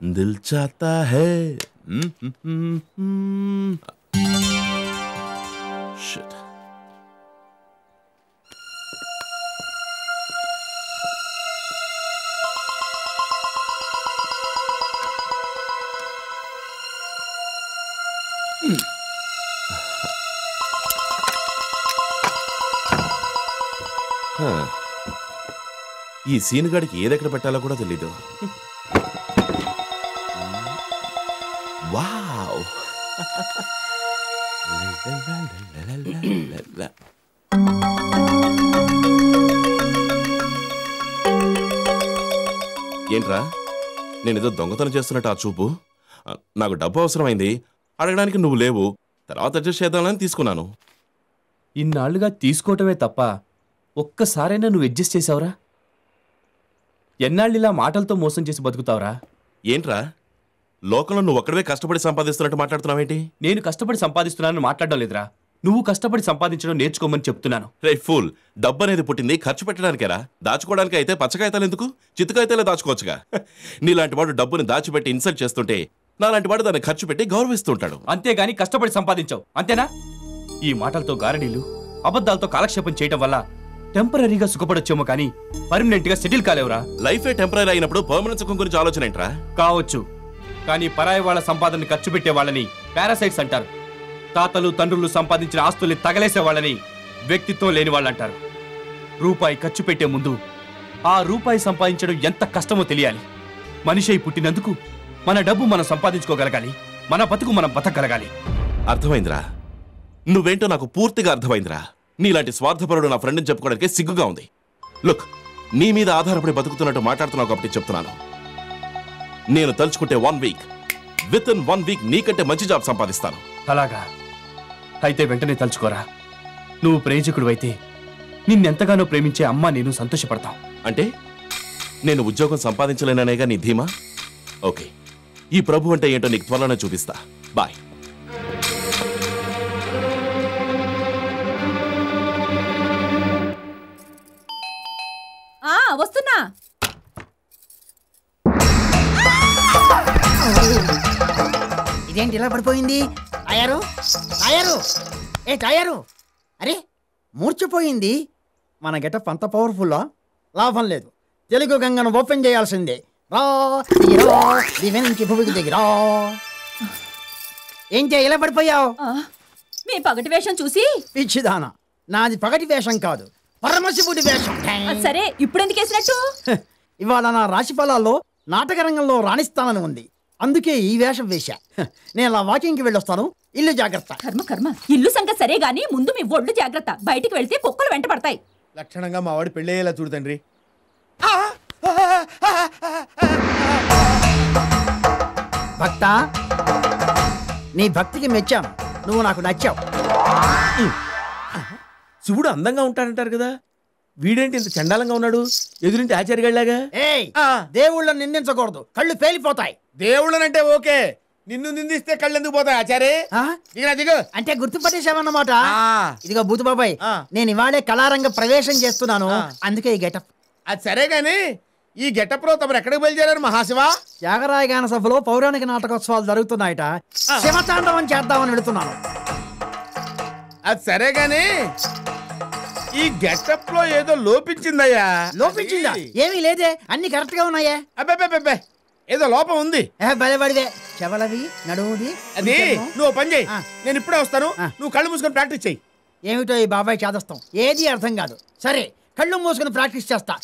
Dil చాతా high shit ఈ scene గాడికి ఏదెక్కడ పెట్టాలో కూడా తెలీదు. వావ్ ఏంట్రా నేనేదో దొంగతనం చేస్తున్నట్టు ఆ చూపు. నాకు డబ్బు అవసరమైంది, అడగడానికి నువ్వు లేవు, తర్వాత అడ్జస్ట్ చేద్దామని తీసుకున్నాను. ఇన్నాళ్లుగా తీసుకోవటమే తప్ప ఒక్కసారైనా నువ్వు అడ్జస్ట్ చేసావురా? ఎన్నాళ్ళిలా మాటలతో మోసం చేసి బతుకుతావురా? ఏంట్రా లోకంలో నువ్వు ఒక్కడవే కష్టపడి సంపాదిస్తున్నట్టు మాట్లాడుతున్నావేంటి? నేను కష్టపడి సంపాదిస్తున్నానని మాట్లాడడం లేదురా, నువ్వు కష్టపడి సంపాదించడం నేర్చుకోమని చెప్తున్నాను. రే ఫూల్, డబ్బు అనేది పుట్టింది ఖర్చు పెట్టడానికేరా, దాచుకోవడానికి అయితే పచ్చకాయతాలు ఎందుకు, చిత్తకాయతాలే దాచుకోవచ్చుగా. నీలాంటి వాడు డబ్బుని దాచిపెట్టి ఇన్సల్ట్ చేస్తుంటే నాలాంటి వాడు దాన్ని ఖర్చు పెట్టి గౌరవిస్తుంటాడు. అంతేగాని కష్టపడి సంపాదించావు అంతేనా? ఈ మాటలతో గారడీలు అబద్ధాలతో కాలక్షేపం చేయటం వల్ల టెంపరీగా సుఖపడొచ్చేమో కానీ పర్మనెంట్ గా సెటిల్ కాలేవురా. లైఫే టెంపరీ అయినప్పుడు పర్మనెంట్ సుఖం గురించి ఆలోచన ఏంట్రా? కావచ్చు, కానీ పరాయి వాళ్ళ సంపాదనని ఖర్చు పెట్టే వాళ్ళని పారాసైట్స్ అంటారు. తాతలు తండ్రులు సంపాదించిన ఆస్తుల్ని తగలేసే వాళ్ళని వ్యక్తిత్వం లేని వాళ్ళు అంటారు. రూపాయి ఖర్చు పెట్టే ముందు ఆ రూపాయి సంపాదించడం ఎంత కష్టమో తెలియాలి. మనిషి పుట్టినందుకు మన డబ్బు మనం సంపాదించుకోగలగాలి, మన బతుకు మనం బతకగలగాలి. అర్థమైందిరా, నువ్వేంటో నాకు పూర్తిగా అర్థమైందిరా. నీలాంటి స్వార్థపరుడు నా ఫ్రెండ్ని చెప్పుకోవడానికి సిగ్గుగా ఉంది. లుక్, నీ మీద ఆధారపడి బతుకుతున్నట్టు మాట్లాడుతున్నావు కాబట్టి చెప్తున్నాను. నేను తలుచుకుంటే 1 వీక్, విత్ ఇన్ 1 వీక్ నీకంటే మంచి జాబ్ సంపాదిస్తాను. అలాగా? అయితే వెంటనే తలుచుకోరా. నువ్వు ప్రేమికుడు అయితే నిన్నెంతగానో ప్రేమించే అమ్మ నేను సంతోషపడతాం. అంటే నేను ఉద్యోగం సంపాదించలేననేగా నీ ధీమా? ఓకే, ఈ ప్రభు అంటే ఏంటో నీకు త్వరలోనే చూపిస్తా. బాయ్. వస్తున్నా. ఇదేంటి ఇలా పడిపోయింది? టయరు టయరు ఏ టయరు, అరే మూర్చిపోయింది. మన గెటప్ అంత పవర్ఫుల్లా? లాభం లేదు, తెలుగు గంగను ఓపెన్ చేయాల్సిందే. రా దివ్య నుంచి భూమికి దిగిరా. ఏం చేయ ఇలా పడిపోయావు? మీ పగటి వేషం చూసి. పిచ్చిదానా, నాది పగటి వేషం కాదు, పరమశివుడి వేషం. సరే, ఇప్పుడెందుకు వేసినట్టు? ఇవాళ నా రాశి ఫలాల్లో నాటక రంగంలో రాణిస్తానని ఉంది, అందుకే ఈ వేషం వేశా. నేను అలా వాకింగ్కి వెళ్ళొస్తాను, ఇల్లు జాగ్రత్త. కర్మ కర్మ, ఇల్లు సంగతి సరే గాని ముందు మీ ఒళ్ళు జాగ్రత్త. బయటికి వెళ్తే కుక్కలు వెంట పడతాయి. లక్షణంగా మా వాడు పెళ్ళయ్యేలా చూడు తండ్రి. భక్త, నీ భక్తికి మెచ్చాను, నువ్వు నాకు నచ్చావు. శివుడు అందంగా ఉంటాడంటారు కదా, వీడేంటి ఇంత చండాలంగా ఉన్నాడు? ఎదురింటి ఆచార్యగాడిలాగా. దేవుళ్ళని నిందించకూడదు, కళ్ళు పేలిపోతాయి. దేవుళ్ళనంటే ఓకే, నిన్ను నిందిస్తే కళ్ళు ఎందుకు పోతాయి ఆచారే? దిగు. అంటే గుర్తుపట్టేశావన్నమాట. ఇదిగో బూతు బాబాయ్, నేను ఇవాళే కళారంగ ప్రవేశం చేస్తున్నాను, అందుకే ఈ గెటప్. అది సరే గాని ఈ గెటప్ లో తమరు ఎక్కడికి బయలుదేరారు మహాశివ? త్యాగరాయ గాన సభలో పౌరాణిక నాటకోత్సవాలు జరుగుతున్నాయట, శివతాండవం చేద్దామని వెళుతున్నాను. అది సరే గాని ఈ గెటప్ లో ఏదో లోపించిందయ్యా. లోపించిందా? ఏమీ లేదే, అన్ని కరెక్ట్ గా ఉన్నాయే. అబ్బే ఏదో లోపం ఉంది. బలబడివే, చెవలవి నడువుది. అది నువ్వు పని చేయి, నేను ఇప్పుడే వస్తాను, నువ్వు కళ్ళు మూసుకొని ప్రాక్టీస్ చెయ్యి. ఏమిటో ఈ బాబాయ్ చేదస్తాం, ఏది అర్థం కాదు. సరే, కళ్ళు మూసుకొని ప్రాక్టీస్ చేస్తా.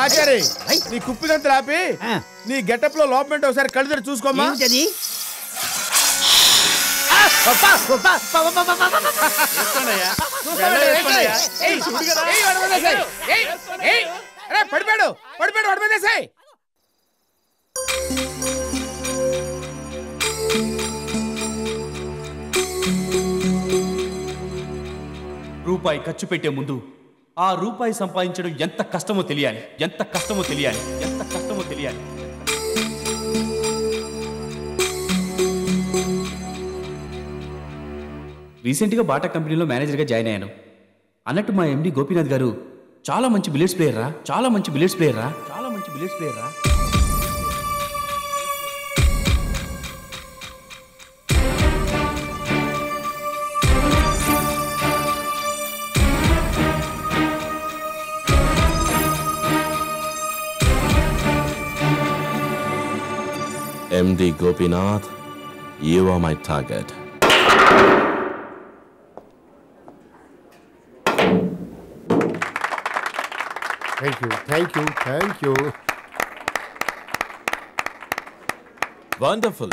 ఆచారి, నీ కుప్పిగంతులు ఆపి నీ గెటప్ లో లోపం ఒకసారి కళ్ళు తెరి చూసుకోమా. పడిపాడు పడిపాడు వాడి మీద వేసేయ్. రూపాయి ఖర్చు పెట్టే ముందు ఆ రూపాయి సంపాదించడం ఎంత కష్టమో తెలియాలి, ఎంత కష్టమో తెలియాలి, ఎంత కష్టమో తెలియాలి. రీసెంట్గా బాటా కంపెనీలో మేనేజర్గా జాయిన్ అయ్యాను. అన్నట్టు మా ఎండి గోపీనాథ్ గారు చాలా మంచి బిలియర్డ్స్ ప్లేయర్ రా. MD Gopinath, you are my target. Thank you. Wonderful.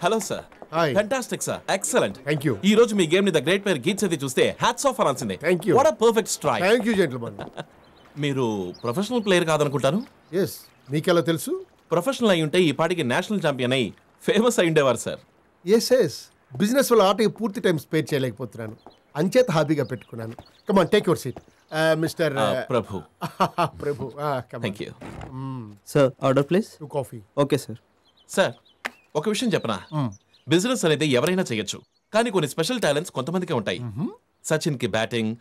Hello sir. Hi. Fantastic sir, excellent. Thank you. ఈ రోజు మీ గేమ్ ని ద గ్రేట్ ప్లేయర్ గీట్స్ అది చూస్తే హ్యాట్స్ ఆఫ్ అనాల్సిందే. Thank you. What a perfect strike. Thank you gentlemen. మీరు professional player కాదనుకుంటాను. ఎస్, మీకెలా తెలుసు? ప్రొఫెషనల్ అయి ఉంటే ఈ పాటికి నేషనల్ ఛాంపియన్ అయి ఫేమస్ అయి ఉండేవారు సార్. ఎస్ బిజినెస్ వల్ల ఆటకి పూర్తి టైం స్పేర్ చేయలేకపోతున్నాను, అంచేత హాబీగా పెట్టుకున్నాను. Come on, take your seat mister Prabhu. Prabhu. Thank you sir. Order please. Two coffee. Okay sir. Sir, ఒక విషయం చెప్పనా? బిజినెస్ అనేది ఎవరైనా చేయొచ్చు, కానీ కొన్ని స్పెషల్ టాలెంట్స్ కొంతమందికి ఉంటాయి. సచిన్ కి బ్యాటింగ్,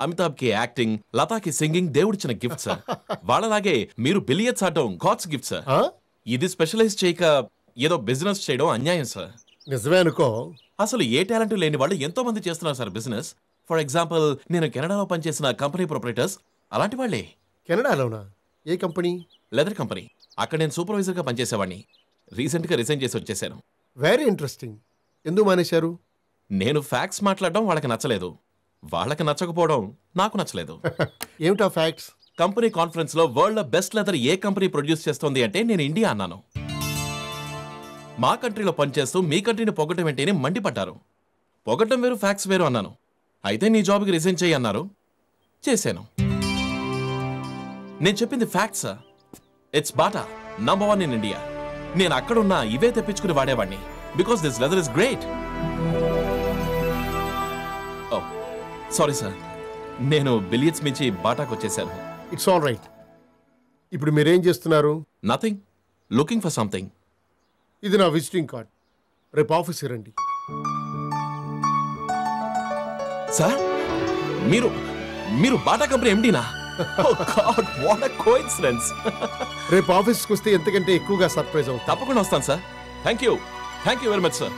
అమితాబ్ కి యాక్టింగ్, లతాకి సింగింగ్ దేవుడిచ్చిన గిఫ్ట్ సార్. వాళ్ళలాగే మీరు బిలియర్డ్స్ ఆడటం గాడ్స్ గిఫ్ట్ సార్. ఇది స్పెషలైజ్ చేయక ఏదో బిజినెస్ చేయడం అన్యాయం సార్. నిజమే అనుకో. అసలు ఏ టాలెంట్ లేని వాళ్ళు ఎంతో మంది చేస్తున్నారు సార్ బిజినెస్. ఫర్ ఎగ్జాంపుల్, నేను కెనడాలో పనిచేసిన కంపెనీ ప్రొపరేటర్స్ అలాంటి వాళ్ళే. కెనడాలోనా? ఏ కంపెనీ? Leather company. అక్కడ నేను సూపర్వైజర్ గా పనిచేసేవాడిని. రీసెంట్ గా రిజైన్ చేసి వచ్చేసాను. Very interesting. ఎందుకు మానేశారు? నేను ఫ్యాక్ట్స్ మాట్లాడడం వాళ్ళకి నచ్చలేదు, వాళ్ళకి నచ్చకపోవడం నాకు నచ్చలేదు. ఏమిటా ఫ్యాక్ట్స్? కంపెనీ కాన్ఫరెన్స్ లో వరల్డ్ లో బెస్ట్ లెదర్ ఏ కంపెనీ ప్రొడ్యూస్ చేస్తోంది అంటే నేను ఇండియా అన్నాను. మా కంట్రీలో పనిచేస్తూ మీ కంట్రీని పొగటం ఏంటి మండిపడ్డారు. పొగటం వేరు, ఫ్యాక్ట్స్ వేరు అన్నాను. అయితే నీ జాబ్కి రిజైన్ చేయి అన్నారు, చేశాను. నేను చెప్పింది facts. It's Bata number 1 in India. నేను అక్కడున్నా ఇవే తెప్పించుకుని వాడేవాడిని. Because this leather is great. Oh sorry sir, నేను బిలియర్డ్స్ మించి బాటాకు వచ్చేసాను. It's all right. ఇప్పుడు మీరేం చేస్తున్నారు? Nothing, looking for something. ఇది నా విజిటింగ్ కార్డ్. రేపు ఆఫీస్కి రండి. సార్, మీరు మీరు బాటా కంపెనీ ఎండీనా? Oh God, what a coincidence. రేపు ఆఫీస్కి వస్తే ఎంతకంటే ఎక్కువగా సర్ప్రైజ్ అవుతుంది. తప్పకుండా వస్తాను sir. Thank you very much sir.